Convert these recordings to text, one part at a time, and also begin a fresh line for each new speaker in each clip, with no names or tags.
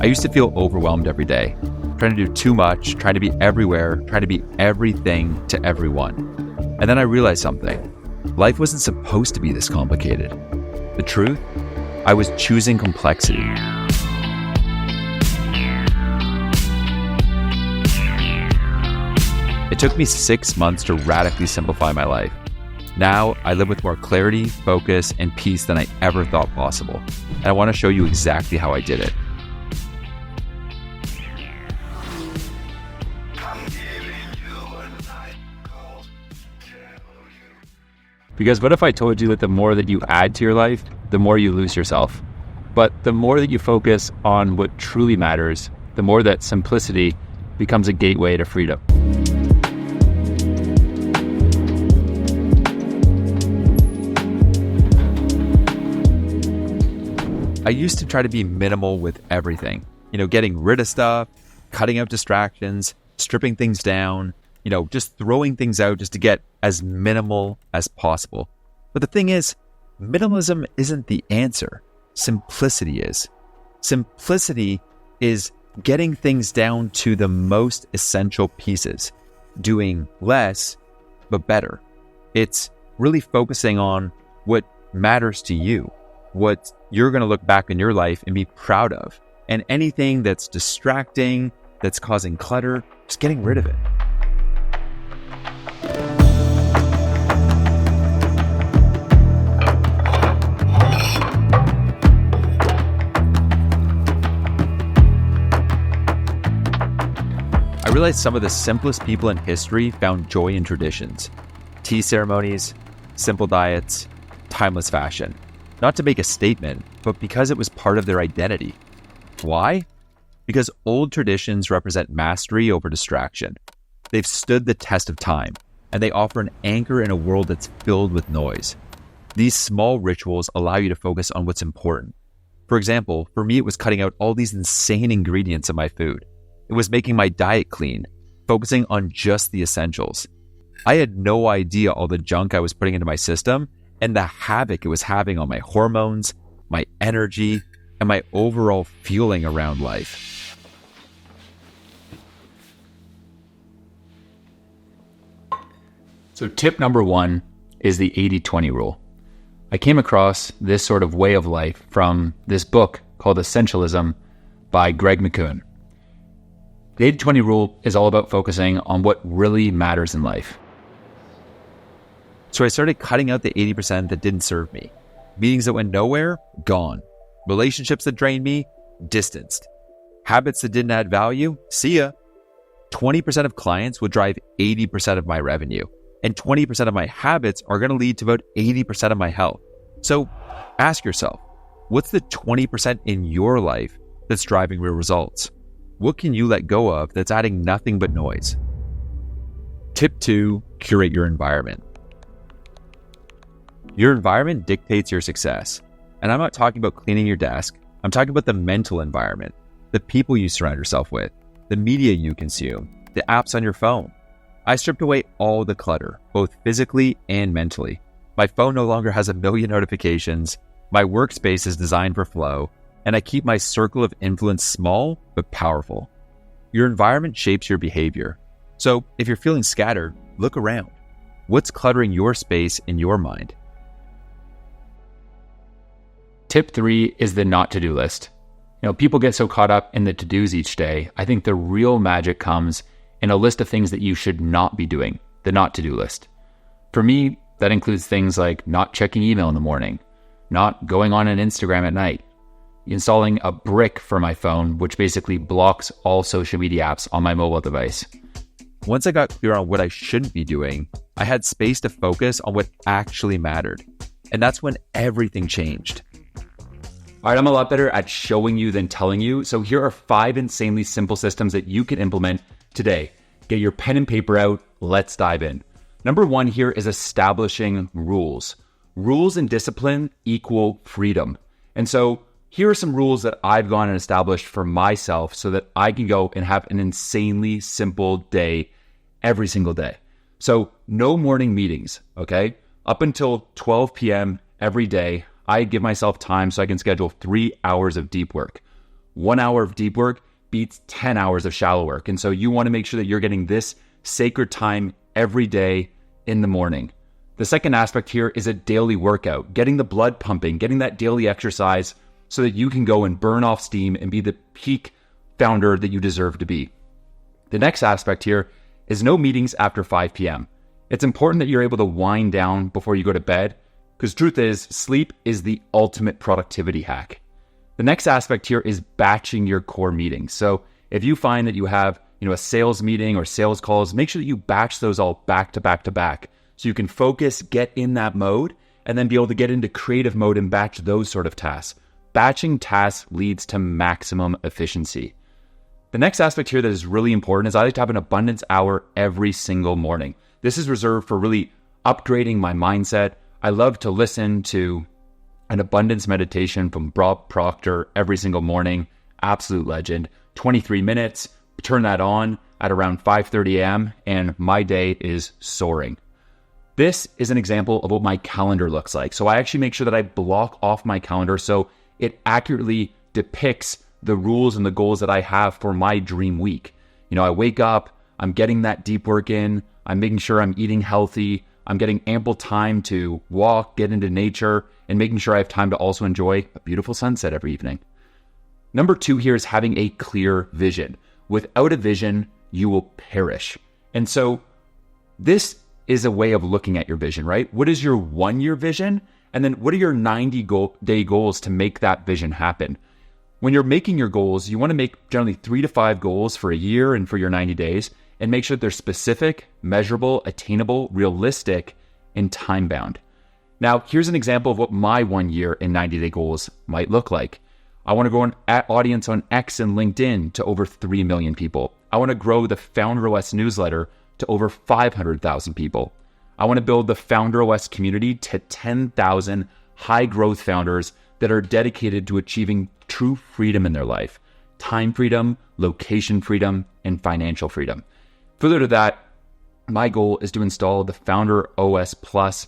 I used to feel overwhelmed every day, trying to do too much, trying to be everywhere, trying to be everything to everyone. And then I realized something. Life wasn't supposed to be this complicated. The truth? I was choosing complexity. It took me 6 months to radically simplify my life. Now, I live with more clarity, focus, and peace than I ever thought possible. And I want to show you exactly how I did it. Because what if I told you that the more that you add to your life, the more you lose yourself? But the more that you focus on what truly matters, the more that simplicity becomes a gateway to freedom. I used to try to be minimal with everything, getting rid of stuff, cutting out distractions, stripping things down, just throwing things out just to get as minimal as possible. But the thing is, minimalism isn't the answer. Simplicity is. Simplicity is getting things down to the most essential pieces, doing less, but better. It's really focusing on what matters to you, what you're going to look back in your life and be proud of. And anything that's distracting, that's causing clutter, just getting rid of it. I realized some of the simplest people in history found joy in traditions. Tea ceremonies, simple diets, timeless fashion. Not to make a statement, but because it was part of their identity. Why? Because old traditions represent mastery over distraction. They've stood the test of time, and they offer an anchor in a world that's filled with noise. These small rituals allow you to focus on what's important. For example, for me, it was cutting out all these insane ingredients in my food. It was making my diet clean, focusing on just the essentials. I had no idea all the junk I was putting into my system and the havoc it was having on my hormones, my energy, and my overall feeling around life. So tip number 1 is the 80-20 rule. I came across this sort of way of life from this book called Essentialism by Greg McKeown. The 80-20 rule is all about focusing on what really matters in life. So I started cutting out the 80% that didn't serve me. Meetings that went nowhere, gone. Relationships that drained me, distanced. Habits that didn't add value, see ya. 20% of clients would drive 80% of my revenue. And 20% of my habits are going to lead to about 80% of my health. So ask yourself, what's the 20% in your life that's driving real results? What can you let go of that's adding nothing but noise? Tip 2, curate your environment. Your environment dictates your success. And I'm not talking about cleaning your desk. I'm talking about the mental environment, the people you surround yourself with, the media you consume, the apps on your phone. I stripped away all the clutter, both physically and mentally. My phone no longer has a million notifications. My workspace is designed for flow, and I keep my circle of influence small but powerful. Your environment shapes your behavior. So if you're feeling scattered, look around. What's cluttering your space in your mind? Tip 3 is the not to-do list. People get so caught up in the to-dos each day. I think the real magic comes in a list of things that you should not be doing, the not to-do list. For me, that includes things like not checking email in the morning, not going on an Instagram at night, installing a brick for my phone, which basically blocks all social media apps on my mobile device. Once I got clear on what I shouldn't be doing, I had space to focus on what actually mattered. And that's when everything changed. All right, I'm a lot better at showing you than telling you. So here are 5 insanely simple systems that you can implement today. Get your pen and paper out. Let's dive in. Number 1 here is establishing rules. Rules and discipline equal freedom. And so here are some rules that I've gone and established for myself so that I can go and have an insanely simple day every single day. So no morning meetings, okay? Up until 12 p.m. every day, I give myself time so I can schedule 3 hours of deep work. 1 hour of deep work beats 10 hours of shallow work. And so you want to make sure that you're getting this sacred time every day in the morning. The second aspect here is a daily workout, getting the blood pumping, getting that daily exercise so that you can go and burn off steam and be the peak founder that you deserve to be. The next aspect here is no meetings after 5 p.m. It's important that you're able to wind down before you go to bed, because truth is, sleep is the ultimate productivity hack. The next aspect here is batching your core meetings. So if you find that you have, a sales meeting or sales calls, make sure that you batch those all back to back to back so you can focus, get in that mode, and then be able to get into creative mode and batch those sort of tasks. Batching tasks leads to maximum efficiency. The next aspect here that is really important is I like to have an abundance hour every single morning. This is reserved for really upgrading my mindset. I love to listen to an abundance meditation from Bob Proctor every single morning. Absolute legend. 23 minutes, turn that on at around 5:30 a.m. and my day is soaring. This is an example of what my calendar looks like. So I actually make sure that I block off my calendar so it accurately depicts the rules and the goals that I have for my dream week. I wake up, I'm getting that deep work in, I'm making sure I'm eating healthy, I'm getting ample time to walk, get into nature, and making sure I have time to also enjoy a beautiful sunset every evening. Number 2 here is having a clear vision. Without a vision, you will perish. And so this is a way of looking at your vision, right? What is your 1-year vision? And then what are your 90-day goals to make that vision happen? When you're making your goals, you want to make generally 3 to 5 goals for a year and for your 90 days, and make sure that they're specific, measurable, attainable, realistic, and time-bound. Now, here's an example of what my 1 year and 90-day goals might look like. I want to grow an audience on X and LinkedIn to over 3 million people. I want to grow the Founder OS newsletter to over 500,000 people. I want to build the Founder OS community to 10,000 high-growth founders that are dedicated to achieving true freedom in their life. Time freedom, location freedom, and financial freedom. Further to that, my goal is to install the Founder OS Plus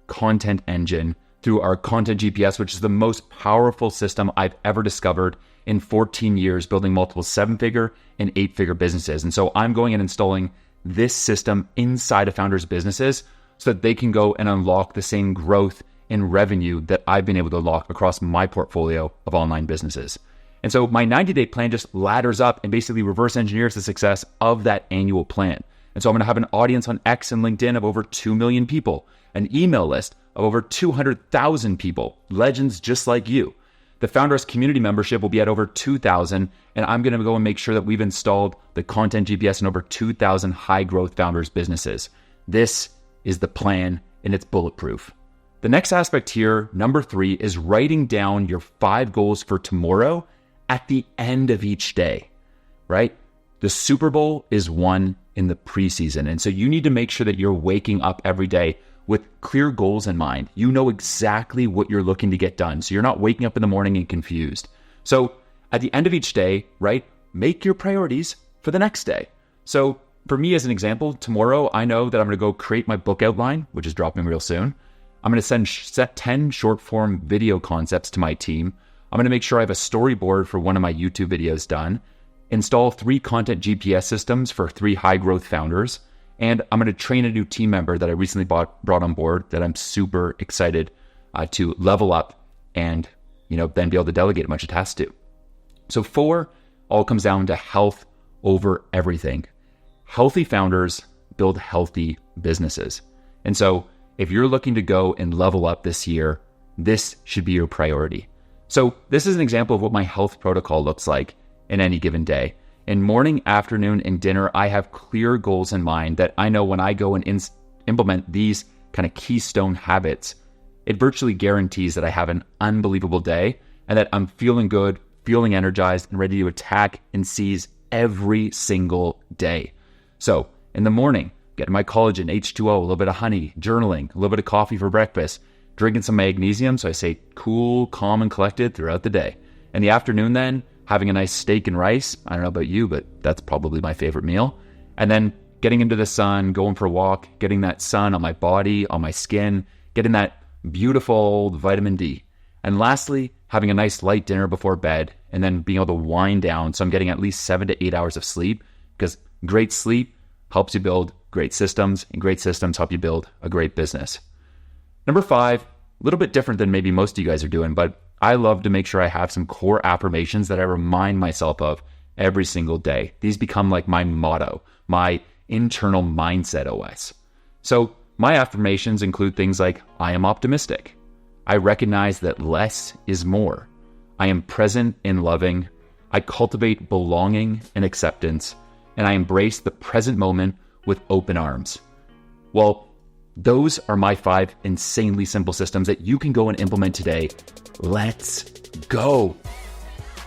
content engine through our Content GPS, which is the most powerful system I've ever discovered in 14 years building multiple 7-figure and 8-figure businesses. And so I'm going and installing this system inside of founders' businesses so that they can go and unlock the same growth and revenue that I've been able to unlock across my portfolio of online businesses. And so my 90-day plan just ladders up and basically reverse engineers the success of that annual plan. And so I'm going to have an audience on X and LinkedIn of over 2 million people, an email list of over 200,000 people, legends just like you. The Founders community membership will be at over 2,000, and I'm going to go and make sure that we've installed the Content GPS in over 2,000 high-growth founders' businesses. This is the plan, and it's bulletproof. The next aspect here, number 3, is writing down your 5 goals for tomorrow at the end of each day, right? The Super Bowl is won in the preseason, and so you need to make sure that you're waking up every day with clear goals in mind. You know exactly what you're looking to get done, so you're not waking up in the morning and confused. So at the end of each day, right, make your priorities for the next day. So for me, as an example, tomorrow I know that I'm going to go create my book outline, which is dropping real soon. I'm going to set 10 short form video concepts to my team. I'm going to make sure I have a storyboard for one of my YouTube videos done, install 3 content GPS systems for 3 high growth founders, and I'm going to train a new team member that I recently brought on board that I'm super excited to level up and then be able to delegate a bunch of tasks to. So 4 all comes down to health over everything. Healthy founders build healthy businesses. And so if you're looking to go and level up this year, this should be your priority. So this is an example of what my health protocol looks like in any given day. In morning, afternoon, and dinner, I have clear goals in mind that I know when I go and implement these kind of keystone habits, it virtually guarantees that I have an unbelievable day and that I'm feeling good, feeling energized, and ready to attack and seize every single day. So in the morning, getting my collagen, H2O, a little bit of honey, journaling, a little bit of coffee for breakfast, drinking some magnesium so I stay cool, calm, and collected throughout the day. In the afternoon then, having a nice steak and rice. I don't know about you, but that's probably my favorite meal. And then getting into the sun, going for a walk, getting that sun on my body, on my skin, getting that beautiful vitamin D. And lastly, having a nice light dinner before bed and then being able to wind down. So I'm getting at least 7 to 8 hours of sleep, because great sleep helps you build great systems, and great systems help you build a great business. Number 5, a little bit different than maybe most of you guys are doing, but I love to make sure I have some core affirmations that I remind myself of every single day. These become like my motto, my internal mindset OS. So my affirmations include things like, I am optimistic. I recognize that less is more. I am present and loving. I cultivate belonging and acceptance. And I embrace the present moment with open arms. Well, those are my 5 insanely simple systems that you can go and implement today. Let's go.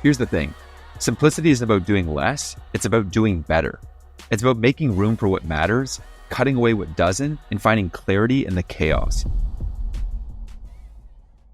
Here's the thing. Simplicity isn't about doing less. It's about doing better. It's about making room for what matters, cutting away what doesn't, and finding clarity in the chaos.